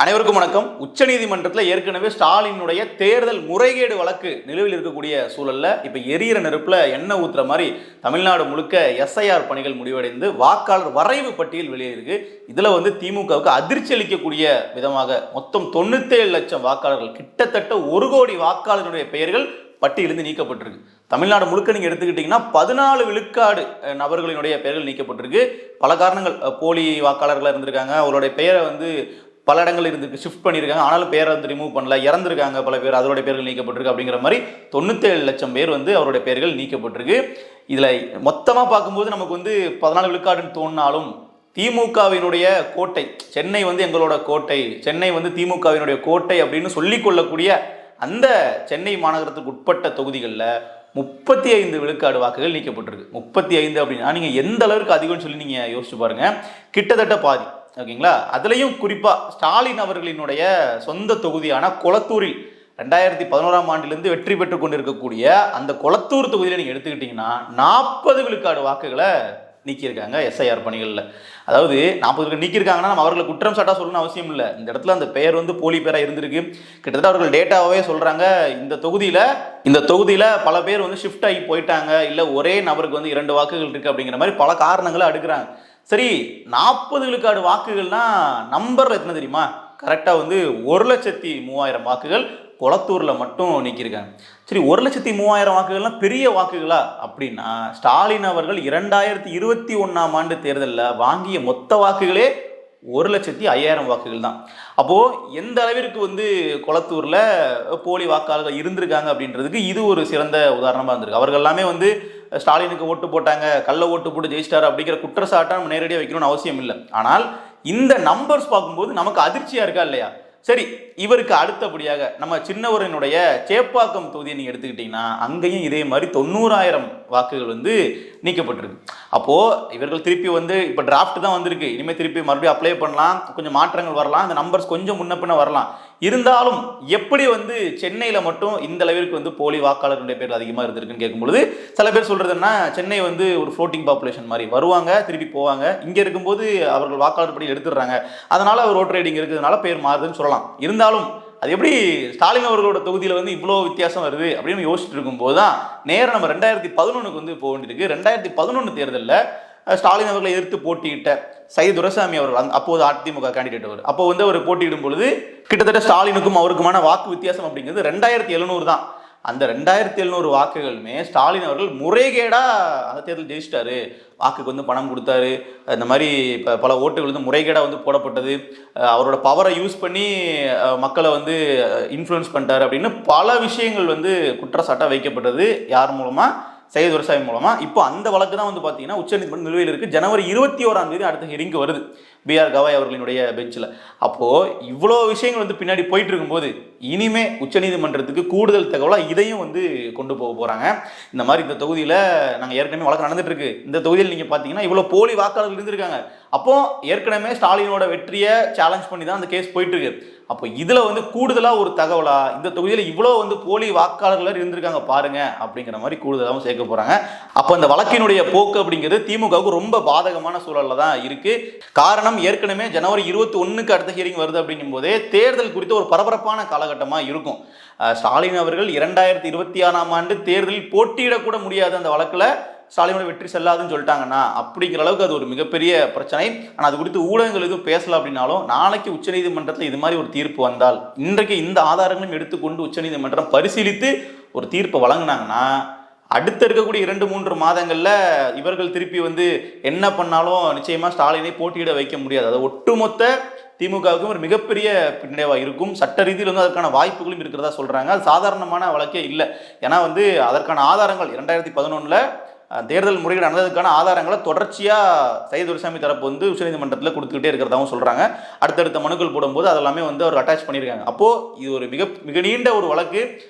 அனைவருக்கும் வணக்கம். உச்சநீதிமன்றத்தில் ஏற்கனவே ஸ்டாலினுடைய தேர்தல் முறைகேடு வழக்கு நிலுவையில் இருக்கக்கூடிய சூழல்ல இப்ப எரியிற நெருப்புல எண்ணெய் ஊத்துற மாதிரி தமிழ்நாடு முழுக்க எஸ்ஐஆர் பணிகள் முடிவடைந்து வாக்காளர் வரைவு பட்டியல் வெளியிருக்கு. இதுல திமுகவுக்கு அதிர்ச்சி அளிக்கக்கூடிய விதமாக மொத்தம் 97 லட்சம் வாக்காளர்கள், கிட்டத்தட்ட 1 கோடி வாக்காளர்களுடைய பெயர்கள் பட்டியலிருந்து நீக்கப்பட்டிருக்கு. தமிழ்நாடு முழுக்க நீங்க எடுத்துக்கிட்டீங்கன்னா 14 விழுக்காடு நபர்களினுடைய பெயர்கள் நீக்கப்பட்டிருக்கு. பல காரணங்கள், போலி வாக்காளர்கள் இருந்திருக்காங்க, அவருடைய பெயரை பல இடங்கள் இருந்து ஷிஃப்ட் பண்ணியிருக்காங்க, ஆனாலும் பேரை ரிமூவ் பண்ணல, இறந்துருக்காங்க பல பேர், அதோடைய பேர்கள் நீக்கப்பட்டிருக்கு. அப்படிங்கிற மாதிரி 97 லட்சம் பேர் அவருடைய பெயர்கள் நீக்கப்பட்டிருக்கு. இதுல மொத்தமா பார்க்கும்போது நமக்கு 14 விழுக்காடுன்னு தோணினாலும் திமுகவினுடைய கோட்டை சென்னை எங்களோட கோட்டை, சென்னை திமுகவினுடைய கோட்டை அப்படின்னு சொல்லிக் கொள்ளக்கூடிய அந்த சென்னை மாநகரத்துக்கு உட்பட்ட தொகுதிகளில் 35 விழுக்காடு வாக்குகள் நீக்கப்பட்டிருக்கு. 35 அப்படின்னா நீங்க எந்த அளவுக்கு அதிகம்னு சொல்லி நீங்க யோசிச்சு பாருங்க. கிட்டத்தட்ட பாதி. ஓகேங்களா? அதுலயும் குறிப்பா ஸ்டாலின் அவர்களினுடைய சொந்த தொகுதியான கொளத்தூரில் 2011ஆம் ஆண்டிலிருந்து வெற்றி பெற்றுக் கொண்டிருக்கக்கூடிய அந்த கொளத்தூர் தொகுதியில நீங்க எடுத்துக்கிட்டீங்கன்னா 40 விழுக்காடு வாக்குகளை நீக்கியிருக்காங்க எஸ்ஐஆர் பணிகளில். அதாவது 40 நீக்கியிருக்காங்கன்னா நம்ம அவர்களை குற்றம் சாட்டா சொல்லணும்னு அவசியம் இல்லை. இந்த இடத்துல அந்த பெயர் போலி பேரா இருந்திருக்கு. கிட்டத்தட்ட அவர்கள் டேட்டாவே சொல்றாங்க, இந்த தொகுதியில பல பேர் ஷிஃப்ட் ஆகி போயிட்டாங்க, இல்ல ஒரே நபருக்கு 2 வாக்குகள் இருக்கு அப்படிங்கிற மாதிரி பல காரணங்களை அடுக்குறாங்க. சரி, 40 விழுக்காடு வாக்குகள்னா நம்பர் எத்தனை தெரியுமா? கரெக்டா 1,03,000 வாக்குகள் கொளத்தூர்ல மட்டும் நீக்கியிருக்காங்க. சரி, 1,03,000 வாக்குகள்லாம் பெரிய வாக்குகளா அப்படின்னா, ஸ்டாலின் அவர்கள் 2021ஆம் ஆண்டு தேர்தலில் வாங்கிய மொத்த வாக்குகளே 1,05,000 வாக்குகள் தான். அப்போ எந்த அளவிற்கு கொளத்தூர்ல போலி வாக்காளர்கள் இருந்திருக்காங்க அப்படின்றதுக்கு இது ஒரு சிறந்த உதாரணமா இருந்திருக்கு. அவர்கள் எல்லாமே ஸ்டாலினுக்கு ஓட்டு போட்டாங்க, கள்ள ஓட்டு போட்டு ஜெயிச்சிட்டாரு அப்படிங்கிற குற்றச்சாட்டை நம்ம நேரடியாக வைக்கணும்னு அவசியம் இல்லை. ஆனால் இந்த நம்பர்ஸ் பார்க்கும்போது நமக்கு அதிர்ச்சியா இருக்கா இல்லையா? சரி, இவருக்கு அடுத்தபடியாக நம்ம சின்னவரனுடைய சேப்பாக்கம் தொகுதியை நீங்க எடுத்துக்கிட்டீங்கன்னா அங்கேயும் இதே மாதிரி 90,000 வாக்குகள் நீக்கப்பட்டிருக்கு. அப்போ இவர்கள் திருப்பி இப்ப டிராஃப்ட் தான் வந்திருக்கு, இனிமே திருப்பி மறுபடியும் அப்ளை பண்ணலாம், கொஞ்சம் மாற்றங்கள் வரலாம், இந்த நம்பர்ஸ் கொஞ்சம் முன்ன பின்ன வரலாம். இருந்தாலும் எப்படி சென்னையில மட்டும் இந்த அளவிற்கு போலி வாக்காளர்களுடைய பேர் அதிகமா இருந்திருக்குன்னு கேட்கும்பொழுது சில பேர் சொல்றதுன்னா, சென்னை ஒரு ஃப்ளோட்டிங் பாப்புலேஷன் மாதிரி, வருவாங்க திருப்பி போவாங்க, இங்க இருக்கும்போது அவர்கள் வாக்காளர் படி எடுத்துடுறாங்க, அதனால ரோட் ரைடிங் இருக்கிறதுனால பேர் மாறுதுன்னு சொல்லலாம். இருந்தாலும் அது எப்படி ஸ்டாலின் அவர்களோட தொகுதியில இவ்வளோ வித்தியாசம் வருது அப்படின்னு யோசிச்சுட்டு இருக்கும்போது தான் நேரம் நம்ம 2011க்கு போக வேண்டியிருக்கு. 2011 தேர்தலில் ஸ்டாலின் அவர்களை எதிர்த்து போட்டியிட்ட சையது துரைசாமி அவர்கள், அப்போது அதிமுக கேண்டிடேட் அவர், அப்போ அவர் போட்டியிடும் பொழுது கிட்டத்தட்ட ஸ்டாலினுக்கும் அவருக்குமான வாக்கு வித்தியாசம் அப்படிங்கிறது 2700 தான். அந்த 2700 வாக்குகளுமே ஸ்டாலின் அவர்கள் முறைகேடா அந்த தேர்தல் ஜெயிச்சிட்டாரு, வாக்குக்கு பணம் கொடுத்தாரு, இந்த மாதிரி பல ஓட்டுகள் முறைகேடா போடப்பட்டது, அவரோட பவரை யூஸ் பண்ணி மக்களை இன்ஃப்ளூயன்ஸ் பண்ணிட்டாரு அப்படின்னு பல விஷயங்கள் குற்றச்சாட்டாக வைக்கப்பட்டது. யார் மூலமா? சையது துரைசாமி மூலமா. இப்போ அந்த வழக்கு தான் பார்த்தீங்கன்னா உச்சநீதிமன்றம் நிலுவையில் இருக்கு. ஜனவரி 21ஆம் தேதி அடுத்த ஹியரிங்க்கு வருது, பிஆர் கவாய் அவர்களினுடைய பெஞ்சில். அப்போ இவ்வளோ விஷயங்கள் பின்னாடி போயிட்டு இருக்கும்போது இனிமே உச்சநீதிமன்றத்துக்கு கூடுதல் தகவலா இதையும் கொண்டு போக போறாங்க. இந்த மாதிரி இந்த தொகுதியில நாங்கள் ஏற்கனவே வழக்கு நடந்துட்டு இருக்கு, இந்த தொகுதியில் நீங்க பாத்தீங்கன்னா இவ்வளோ போலி வாக்காளர்கள் இருந்திருக்காங்க. அப்போ ஏற்கனவே ஸ்டாலினோட வெற்றியை சேலஞ்ச் பண்ணி தான் அந்த கேஸ் போயிட்டு இருக்கு. அப்போ இதுல கூடுதலா ஒரு தகவலா இந்த தொகுதியில இவ்வளோ போலி வாக்காளர்கள் இருந்திருக்காங்க பாருங்க அப்படிங்கிற மாதிரி கூடுதலாகவும் சேர்க்க போறாங்க. அப்போ இந்த வழக்கினுடைய போக்கு அப்படிங்கிறது திமுகவுக்கு ரொம்ப பாதகமான சூழல்ல தான் இருக்கு. காரணம், ஏற்கனவே ஜனவரி 21க்கு அடுத்த ஹியரிங் வருது அப்படிங்கும் போதே தேர்தல் குறித்து ஒரு பரபரப்பான காலகட்டமா இருக்கும். ஸ்டாலின் அவர்கள் 2026ஆம் ஆண்டு தேர்தலில் போட்டியிடக்கூட முடியாது அந்த வழக்குல ஸ்டாலினோட வெற்றி செல்லாதுன்னு சொல்லிட்டாங்கன்னா அப்படிங்கிற அளவுக்கு அது ஒரு மிகப்பெரிய பிரச்சனை. ஆனால் அது குறித்து ஊடகங்கள் எதுவும் பேசல அப்படின்னாலும் நாளைக்கு உச்சநீதிமன்றத்தில் இது மாதிரி ஒரு தீர்ப்பு வந்தால், இன்றைக்கு இந்த ஆதாரங்களையும் எடுத்துக்கொண்டு உச்சநீதிமன்றம் பரிசீலித்து ஒரு தீர்ப்பை வழங்கினாங்கன்னா அடுத்த இருக்கக்கூடிய 2-3 மாதங்கள்ல இவர்கள் திருப்பி என்ன பண்ணாலும் நிச்சயமா ஸ்டாலினை போட்டியிட வைக்க முடியாது. அது ஒட்டுமொத்த திமுகவுக்கும் ஒரு மிகப்பெரிய பின்னடைவாக இருக்கும். சட்ட ரீதியில் அதற்கான வாய்ப்புகளும் இருக்கிறதா சொல்றாங்க. அது சாதாரணமான வழக்கே இல்லை. ஏன்னா அதற்கான ஆதாரங்கள் 2011 தேர்தல் முறைகேடு நடந்ததுக்கான ஆதாரங்களை தொடர்ச்சியா சையது துரைசாமி தரப்பு உச்சநீதிமன்றத்தில் கொடுத்துக்கிட்டே இருக்கிறதாகவும் சொல்றாங்க. அடுத்தடுத்த மனுக்கள் போடும்போது அதெல்லாமே அவர் அட்டாச் பண்ணியிருக்காங்க. அப்போ இது ஒரு மிக நீண்ட ஒரு வழக்கு.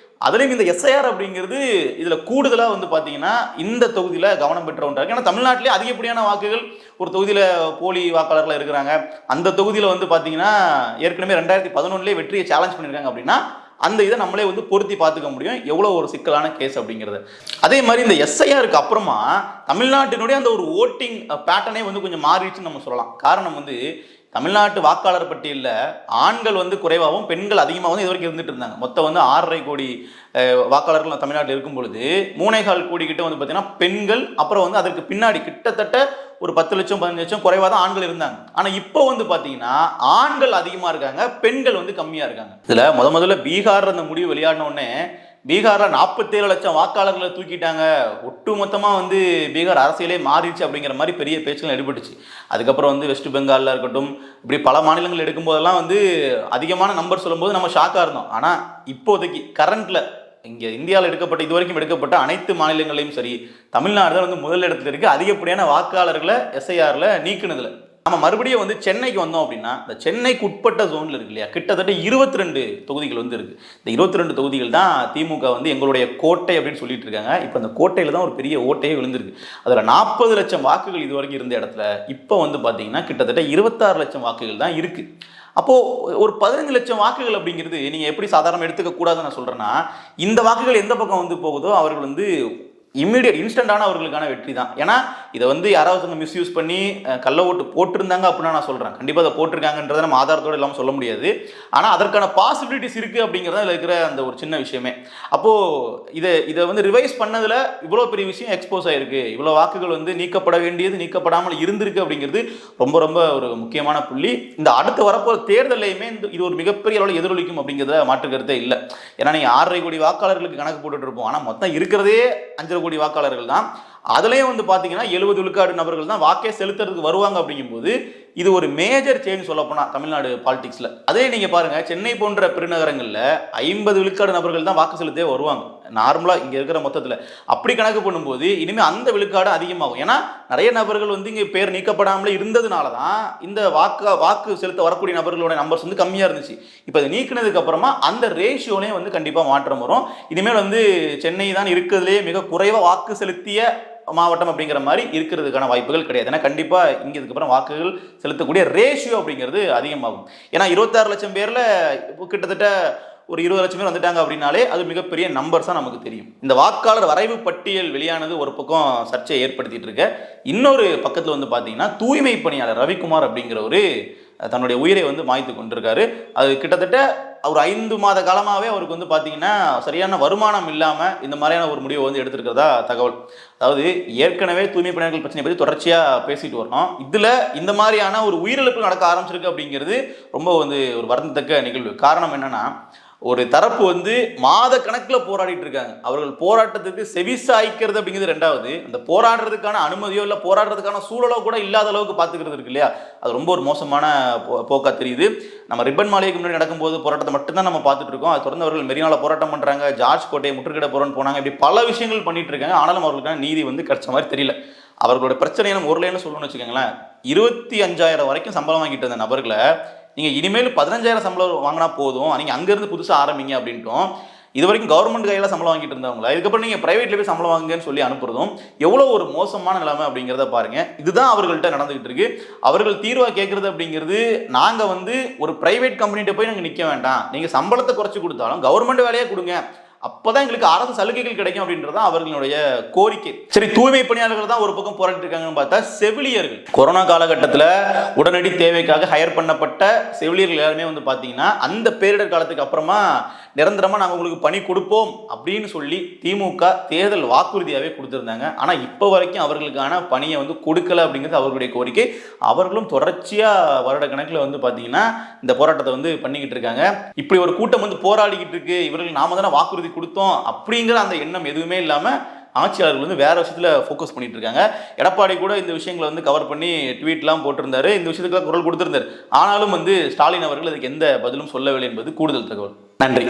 அதுலேயும் இந்த எஸ்ஐஆர் அப்படிங்கிறது இதுல கூடுதலா பாத்தீங்கன்னா இந்த தொகுதியில கவனம் பெற்ற ஒன்றா இருக்கு. ஏன்னா தமிழ்நாட்டிலே அதிகப்படியான வாக்குகள் ஒரு தொகுதியில போலி வாக்காளர்கள் இருக்கிறாங்க. அந்த தொகுதியில பாத்தீங்கன்னா ஏற்கனவே 2011 வெற்றியை சேலஞ்ச் பண்ணியிருக்காங்க அப்படின்னா அந்த இதை நம்மளே பொருத்தி பார்த்துக்க முடியும் எவ்வளோ ஒரு சிக்கலான கேஸ் அப்படிங்கிறது. அதே மாதிரி இந்த எஸ்ஐஆருக்கு அப்புறமா தமிழ்நாட்டினுடைய அந்த ஒரு ஓட்டிங் பேட்டர்னே கொஞ்சம் மாறிடுச்சுன்னு நம்ம சொல்லலாம். காரணம் தமிழ்நாட்டு வாக்காளர் பட்டியலில் ஆண்கள் வந்து குறைவாகவும் பெண்கள் அதிகமாக வந்து இது வரைக்கும் இருந்துட்டு இருந்தாங்க. மொத்தம் வந்து 6.5 கோடி வாக்காளர்கள் தமிழ்நாட்டில் இருக்கும் பொழுது 3.25 கோடி கிட்ட வந்து பார்த்தீங்கன்னா பெண்கள், அப்புறம் வந்து அதற்கு பின்னாடி கிட்டத்தட்ட ஒரு 10 லட்சம் 15 லட்சம் குறைவாக தான் ஆண்கள் இருந்தாங்க. ஆனால் இப்போ வந்து பார்த்தீங்கன்னா ஆண்கள் அதிகமாக இருக்காங்க, பெண்கள் வந்து கம்மியாக இருக்காங்க. இதில் முதல்ல பீகார் அந்த முடிவு வெளியாடின உடனே பீகாரில் 47 லட்சம் வாக்காளர்களை தூக்கிட்டாங்க, ஒட்டு மொத்தமாக வந்து பீகார் அரசியலே மாறிடுச்சு அப்படிங்கிற மாதிரி பெரிய பேச்சுகள் எடுபட்டுச்சு. அதுக்கப்புறம் வந்து வெஸ்ட் பெங்காலில் இருக்கட்டும், இப்படி பல மாநிலங்கள் எடுக்கும்போதெல்லாம் வந்து அதிகமான நம்பர் சொல்லும்போது நம்ம ஷாக்காக இருந்தோம். ஆனால் இப்போதைக்கு கரண்ட்டில் இங்கே இந்தியாவில் எடுக்கப்பட்ட இது வரைக்கும் எடுக்கப்பட்ட அனைத்து மாநிலங்களையும் சரி, தமிழ்நாடு தான் வந்து முதல் இடத்துல இருக்குது அதிகப்படியான வாக்காளர்களை எஸ்ஐஆரில் நீக்கினதில். நம்ம மறுபடியும் வந்து சென்னைக்கு வந்தோம் அப்படின்னா, இந்த சென்னைக்கு உட்பட்ட ஜோனில் இருக்கு இல்லையா, கிட்டத்தட்ட 22 தொகுதிகள் வந்து இருக்குது. இந்த 22 தொகுதிகள் தான் திமுக வந்து எங்களுடைய கோட்டை அப்படின்னு சொல்லிட்டு இருக்காங்க. இப்போ அந்த கோட்டையில் தான் ஒரு பெரிய ஓட்டையே விழுந்திருக்கு. அதில் 40 லட்சம் வாக்குகள் இது வரைக்கும் இருந்த இடத்துல இப்போ வந்து பார்த்தீங்கன்னா கிட்டத்தட்ட 26 லட்சம் வாக்குகள் தான் இருக்குது. அப்போது ஒரு 15 லட்சம் வாக்குகள் அப்படிங்கிறது நீங்கள் எப்படி சாதாரணமாக எடுத்துக்க கூடாதுன்னு நான் சொல்கிறேன்னா, இந்த வாக்குகள் எந்த பக்கம் வந்து போகுதோ அவர்கள் வந்து இன்ஸ்டன்டான அவர்களுக்கான வெற்றி தான். ஏன்னா இதை வந்து யாராவது மிஸ்யூஸ் பண்ணி கள்ள ஓட்டு போட்டிருந்தாங்க அப்படின்னா நான் சொல்கிறேன், கண்டிப்பாக அதை போட்டிருக்காங்கன்றதை நம்ம ஆதாரத்தோடு இல்லாமல் சொல்ல முடியாது. ஆனால் அதற்கான பாசிபிலிட்டிஸ் இருக்குது அப்படிங்கிறத இதில் இருக்கிற அந்த ஒரு சின்ன விஷயமே. அப்போது இதை வந்து ரிவைஸ் பண்ணதில் இவ்வளோ பெரிய விஷயம் எக்ஸ்போஸ் ஆகிருக்கு, இவ்வளோ வாக்குகள் வந்து நீக்கப்பட வேண்டியது நீக்கப்படாமல் இருந்திருக்கு அப்படிங்கிறது ரொம்ப ரொம்ப ஒரு முக்கியமான புள்ளி. இந்த அடுத்து வரப்போகிற தேர்தலையுமே இது ஒரு மிகப்பெரிய அளவில் எதிரொலிக்கும் அப்படிங்கிறத மாற்றுக்கிறதே இல்லை. ஏன்னா நீங்கள் 6.5 கோடி வாக்காளர்களுக்கு கணக்கு போட்டுட்டு இருப்போம், ஆனால் மொத்தம் இருக்கிறதே 5 கோடி வாக்காளர்கள் தான். அதுலயும் வந்து பாத்தீங்கன்னா 70 விழுக்காடு நபர்கள் தான் வாக்கே செலுத்துறதுக்கு வருவாங்க. அப்படிங்கும்போது இது ஒரு மேஜர் சேஞ்ச் சொல்ல போனா தமிழ்நாடு பாலிடிக்ஸ்ல. அதே நீங்க பாருங்க, சென்னை போன்ற பெருநகரங்கள்ல 50 விழுக்காடு நபர்கள் தான் வாக்கு செலுத்தவே வருவாங்க நார்மலா இங்க இருக்கிற மொத்தத்துல. அப்படி கணக்கு பண்ணும்போது இனிமே அந்த விழுக்காடு அதிகமாகும். ஏன்னா நிறைய நபர்கள் வந்து இங்க பேர் நீக்கப்படாமலே இருந்ததுனாலதான் இந்த வாக்கு செலுத்த வரக்கூடிய நபர்களோட நம்பர்ஸ் வந்து கம்மியா இருந்துச்சு. இப்ப இதை நீக்கினதுக்கு அப்புறமா அந்த ரேஷியோலையும் வந்து கண்டிப்பா மாற்றம் வரும். இனிமேல் வந்து சென்னை தான் இருக்கிறதுலேயே மிக குறைவா வாக்கு செலுத்திய மாவட்டம் அப்படிங்கிற மாதிரி இருக்கிறதுக்கான வாய்ப்புகள் கிடையாது. ஏன்னா கண்டிப்பாக இங்கே இதுக்கப்புறம் வாக்குகள் செலுத்தக்கூடிய ரேஷியோ அப்படிங்கிறது அதிகமாகும். ஏன்னா 26 லட்சம் பேரில் இப்போ கிட்டத்தட்ட ஒரு 20 லட்சம் பேர் வந்துட்டாங்க அப்படின்னாலே அது மிகப்பெரிய நம்பர்ஸாக நமக்கு தெரியும். இந்த வாக்காளர் வரைவு பட்டியல் வெளியானது ஒரு பக்கம் சர்ச்சையை ஏற்படுத்திட்டு இருக்க, இன்னொரு பக்கத்தில் வந்து பார்த்தீங்கன்னா தூய்மை பணியாளர் ரவிக்குமார் அப்படிங்கிற ஒரு தன்னுடைய உயிரை வந்து மாய்த்து கொண்டிருக்காரு. அது கிட்டத்தட்ட ஒரு 5 மாத காலமாகவே அவருக்கு வந்து பார்த்தீங்கன்னா சரியான வருமானம் இல்லாமல் இந்த மாதிரியான ஒரு முடிவை வந்து எடுத்திருக்கிறதா தகவல். அதாவது ஏற்கனவே தூய்மை பணியாளர்கள் பிரச்சனை பற்றி தொடர்ச்சியாக பேசிட்டு வரணும். இதில் இந்த மாதிரியான ஒரு உயிரிழப்பு நடக்க ஆரம்பிச்சிருக்கு அப்படிங்கிறது ரொம்ப வந்து ஒரு வருந்தத்தக்க நிகழ்வு. காரணம் என்னன்னா, ஒரு தரப்பு வந்து மாத கணக்கில் போராடிட்டு இருக்காங்க. அவர்கள் போராட்டத்துக்கு செவி சாய்க்கிறது அப்படிங்கிறது ரெண்டாவது, அந்த போராடுறதுக்கான அனுமதியோ இல்லை போராடுறதுக்கான சூழலோ கூட இல்லாத அளவுக்கு பார்த்துக்கிறது இருக்கு இல்லையா, அது ரொம்ப ஒரு மோசமான போக்கா தெரியுது. நம்ம ரிப்பன் மாளிகைக்கு முன்னாடி நடக்கும்போது போராட்டத்தை மட்டும்தான் நம்ம பார்த்துட்டு இருக்கோம். அது தொடர்ந்து அவர்கள் மெரினால போராட்டம் பண்ணுறாங்க, ஜார்ஜ் கோட்டையை முற்றுகையிட போறோன்னு போனாங்க, இப்படி பல விஷயங்கள் பண்ணிட்டு இருக்காங்க. ஆனாலும் அவர்களுக்கான நீதி வந்து கிடைச்ச மாதிரி தெரியல. அவர்களோட பிரச்சனையை நம்ம ஒரு லைனில் சொல்லணும்னு வச்சுக்கோங்களேன், 25,000 வரைக்கும் சம்பளம் வாங்கிட்டு இருந்த நபர்களை நீங்கள் இனிமேல் 15,000 சம்பளம் வாங்கினா போதும், நீங்கள் அங்கேருந்து புதுசாக ஆரம்பிங்க அப்படின்ட்டும், இது வரைக்கும் கவர்மெண்ட் கையில் சம்பளம் வாங்கிட்டு இருந்தவங்களா இதுக்கப்புறம் நீங்கள் பிரைவேட்ல போய் சம்பளம் வாங்குங்கன்னு சொல்லி அனுப்புறதும் எவ்வளோ ஒரு மோசமான நிலைமை அப்படிங்கிறத பாருங்க. இதுதான் அவர்கள்ட்ட நடந்துகிட்டு இருக்கு. அவர்கள் தீர்வாக கேட்கறது அப்படிங்கிறது, நாங்கள் வந்து ஒரு பிரைவேட் கம்பெனிகிட்ட போய் நாங்கள் நிற்க வேண்டாம், நீங்கள் சம்பளத்தை குறைச்சி கொடுத்தாலும் கவர்மெண்ட் வேலையே கொடுங்க, அப்பதான் எங்களுக்கு அரசு சலுகைகள் கிடைக்கும் அப்படின்றதான் அவர்களுடைய கோரிக்கை. சரி, தூய்மை பணியாளர்கள் தான் ஒரு பக்கம் போராடிட்டு இருக்காங்கன்னு பார்த்தா, செவிலியர்கள் கொரோனா காலகட்டத்தில் உடனடி தேவைக்காக ஹையர் பண்ணப்பட்ட செவிலியர்கள் எல்லாருமே வந்து பார்த்தீங்கன்னா அந்த பேரிடர் காலத்துக்கு அப்புறமா நிரந்தரமாக நாங்கள் உங்களுக்கு பணி கொடுப்போம் அப்படின்னு சொல்லி திமுக தேர்தல் வாக்குறுதியாகவே கொடுத்துருந்தாங்க. ஆனால் இப்போ வரைக்கும் அவர்களுக்கான பணியை வந்து கொடுக்கல அப்படிங்கிறது அவர்களுடைய கோரிக்கை. அவர்களும் தொடர்ச்சியாக வருட கணக்கில் வந்து பார்த்தீங்கன்னா இந்த போராட்டத்தை வந்து பண்ணிக்கிட்டு இருக்காங்க. இப்படி ஒரு கூட்டம் வந்து போராடிக்கிட்டு இருக்கு, இவர்கள் நாம தானே வாக்குறுதி கொடுத்தோம் அப்படிங்கிற அந்த எண்ணம் எதுவுமே இல்லாமல் ஆட்சியாளர்கள் வந்து வேற விஷயத்துல ஃபோக்கஸ் பண்ணிட்டு இருக்காங்க. எடப்பாடி கூட இந்த விஷயங்களை வந்து கவர் பண்ணி ட்வீட்லாம் போட்டிருந்தாரு, இந்த விஷயத்துக்கு குரல் கொடுத்திருந்தாரு. ஆனாலும் வந்து ஸ்டாலின் அவர்கள் அதுக்கு எந்த பதிலும் சொல்லவில்லை என்பது கூடுதல் தகவல். நன்றி.